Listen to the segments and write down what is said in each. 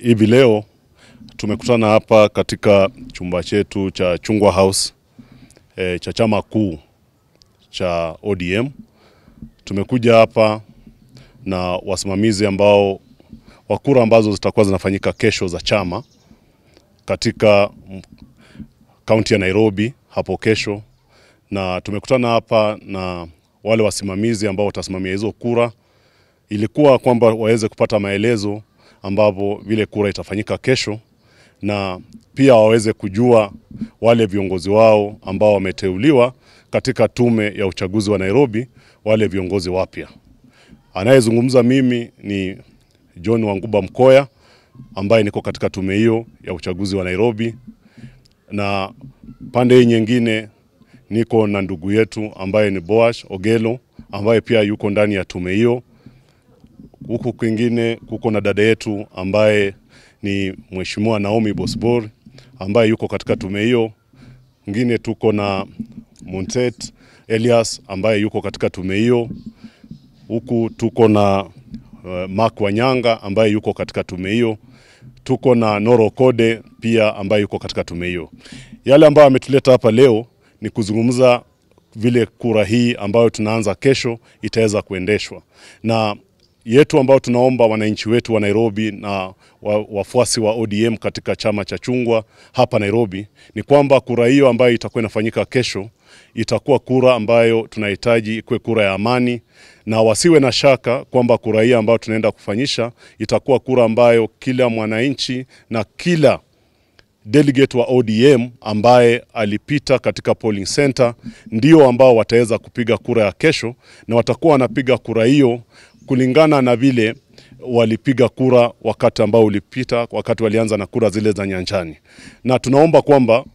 Hivi leo tumekutana hapa katika chumba chetu cha Chungwa House cha chama kuu cha ODM. Tumekuja hapa na wasimamizi ambao wa kura ambazo zitakuwa zinafanyika kesho za chama katika kaunti ya Nairobi hapo kesho, na tumekutana hapa na wale wasimamizi ambao watasimamia hizo kura. Ilikuwa kwamba waweze kupata maelezo ambapo vile kura itafanyika kesho, na pia waweze kujua wale viongozi wao ambao wameteuliwa katika tume ya uchaguzi wa Nairobi, wale viongozi wapya. Anayezungumza mimi ni John Wanguba Mkoya, ambaye niko katika tume hiyo ya uchaguzi wa Nairobi, na pande hii nyingine niko na ndugu yetu ambaye ni Boash Ogelo, ambaye pia yuko ndani ya tume hiyo. Huku kwingine kuko na dada yetu ambaye ni Mheshimiwa Naomi Bosbor, ambaye yuko katika tume hiyo. Ngine tuko na Montet Elias ambaye yuko katika tume hiyo. Huku tuko na Mark Wanyanga ambaye yuko katika tume hiyo. Tuko na Noro Kode pia ambaye yuko katika tume hiyo. Yale ambayo ametuleta hapa leo ni kuzungumza vile kura hii ambayo tunaanza kesho itaweza kuendeshwa. Na yetu ambao tunaomba wananchi wetu wa Nairobi na wafuasi wa ODM katika chama cha Chungwa hapa Nairobi ni kwamba kura hiyo ambayo itakuwa inafanyika kesho itakuwa kura ambayo tunahitaji ikuwe kura ya amani, na wasiwe na shaka kwamba kura hiyo ambayo tunaenda kufanyisha itakuwa kura ambayo kila mwananchi na kila delegate wa ODM ambaye alipita katika polling center ndio ambao wataweza kupiga kura ya kesho, na watakuwa wanapiga kura hiyo kulingana na vile walipiga kura wakati ambao ulipita, wakati walianza na kura zile za nyanjani. Na tunaomba kwamba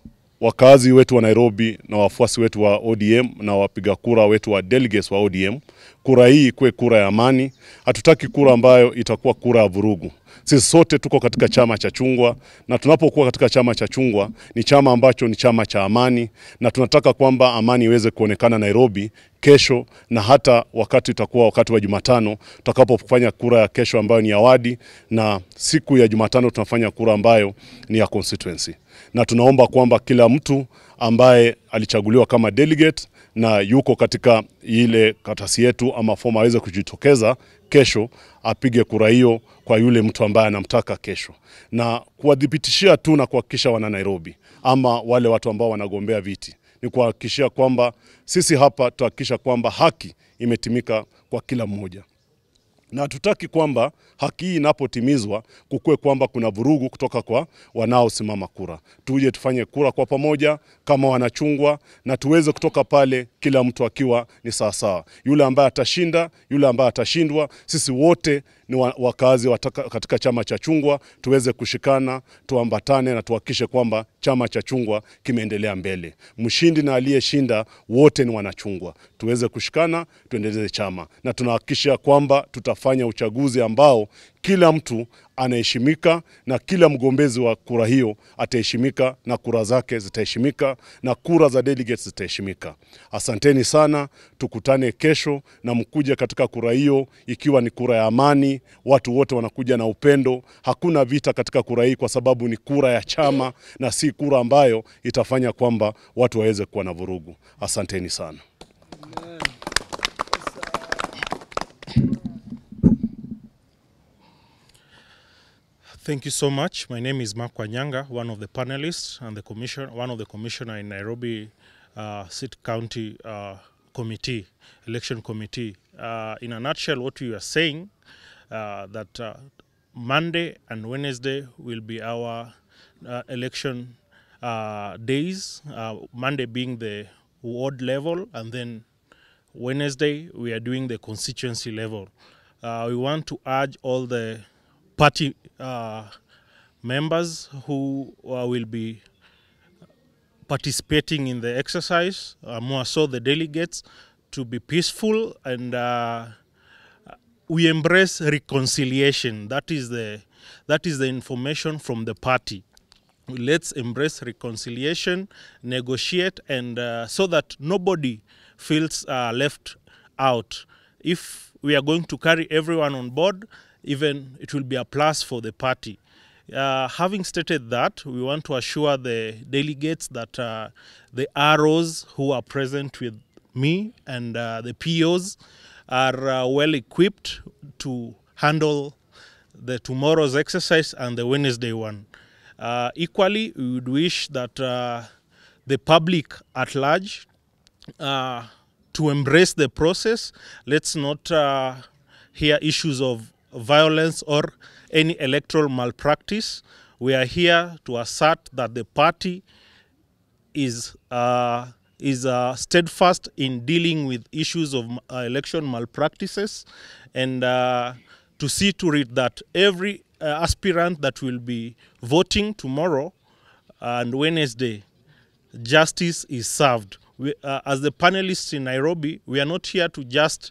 wakazi wetu wa Nairobi na wafuasi wetu wa ODM na wapiga kura wetu wa delegates wa ODM, kura hii ikuwe kura ya amani. Hatutaki kura ambayo itakuwa kura ya vurugu. Sisi sote tuko katika chama cha Chungwa, na tunapokuwa katika chama cha Chungwa ni chama ambacho ni chama cha amani, na tunataka kwamba amani iweze kuonekana Nairobi kesho, na hata wakati utakuwa wakati wa Jumatano tutakapofanya kura ya kesho ambayo ni ya wadi, na siku ya Jumatano tunafanya kura ambayo ni ya constituency. Na tunaomba kwamba kila mtu ambaye alichaguliwa kama delegate na yuko katika ile karatasi yetu ama fomu aweze kujitokeza kesho apige kura hiyo kwa yule mtu ambaye anamtaka kesho, na kuwadhibitishia tu na kuhakikisha wana Nairobi ama wale watu ambao wanagombea viti ni kuhakikishia kwamba sisi hapa tuhakikisha kwamba haki imetimika kwa kila mmoja. Na tutaki kwamba haki hii inapotimizwa kukue kwamba kuna vurugu kutoka kwa wanaosimama kura. Tuje tufanye kura kwa pamoja kama wanachungwa, na tuweze kutoka pale kila mtu akiwa ni sawasawa. Yule ambaye atashinda, yule ambaye atashindwa, sisi wote ni wakazi katika chama cha Chungwa, tuweze kushikana, tuambatane na tuhakikishe kwamba chama cha Chungwa kimeendelea mbele. Mshindi na aliyeshinda wote ni wanachungwa. Tuweze kushikana, tuendeleze chama, na tunahakikisha kwamba tutafanya uchaguzi ambao kila mtu anaheshimika na kila mgombezi wa kura hiyo ataheshimika na kura zake zitaheshimika na kura za delegates zitaheshimika. Asanteni sana, tukutane kesho na mkuje katika kura hiyo ikiwa ni kura ya amani. Watu wote wanakuja na upendo, hakuna vita katika kura hii kwa sababu ni kura ya chama na si kura ambayo itafanya kwamba watu waweze kuwa na vurugu. Asanteni sana. Thank you so much. My name is Mark Wanyanga, one of the panelists and one of the commissioner in Nairobi City County Committee, Election Committee. In a nutshell, what we are saying that Monday and Wednesday will be our election days. Monday being the ward level, and then Wednesday we are doing the constituency level. We want to urge all the party members who will be participating in the exercise, more so the delegates, to be peaceful, and we embrace reconciliation. That is the information from the party. Let's embrace reconciliation, negotiate, and so that nobody feels left out. If we are going to carry everyone on board, even it will be a plus for the party. Having stated that, we want to assure the delegates that the ROs who are present with me and the POs are well equipped to handle the tomorrow's exercise and the Wednesday one. Equally, we would wish that the public at large to embrace the process. Let's not hear issues of violence or any electoral malpractice. We are here to assert that the party is steadfast in dealing with issues of election malpractices, and to see to it that every aspirant that will be voting tomorrow and Wednesday, justice is served. We, as the panelists in Nairobi, we are not here to just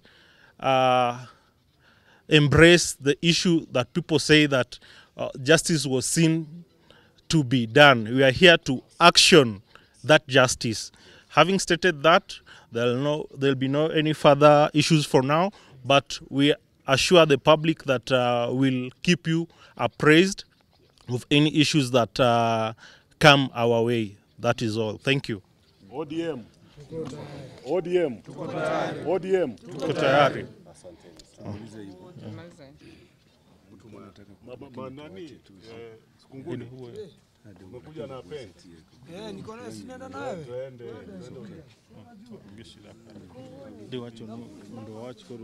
embrace the issue that people say that justice was seen to be done. We are here to action that justice. Having stated that, there'll be no any further issues for now, but we assure the public that we'll keep you appraised of any issues that come our way. That is all. Thank you. ODM. ODM. ODM. Tuko tayari. Sikunguni. Umekuja na pen. Niko na sinaenda nawe. Twende. Ndio wacho ndo wacho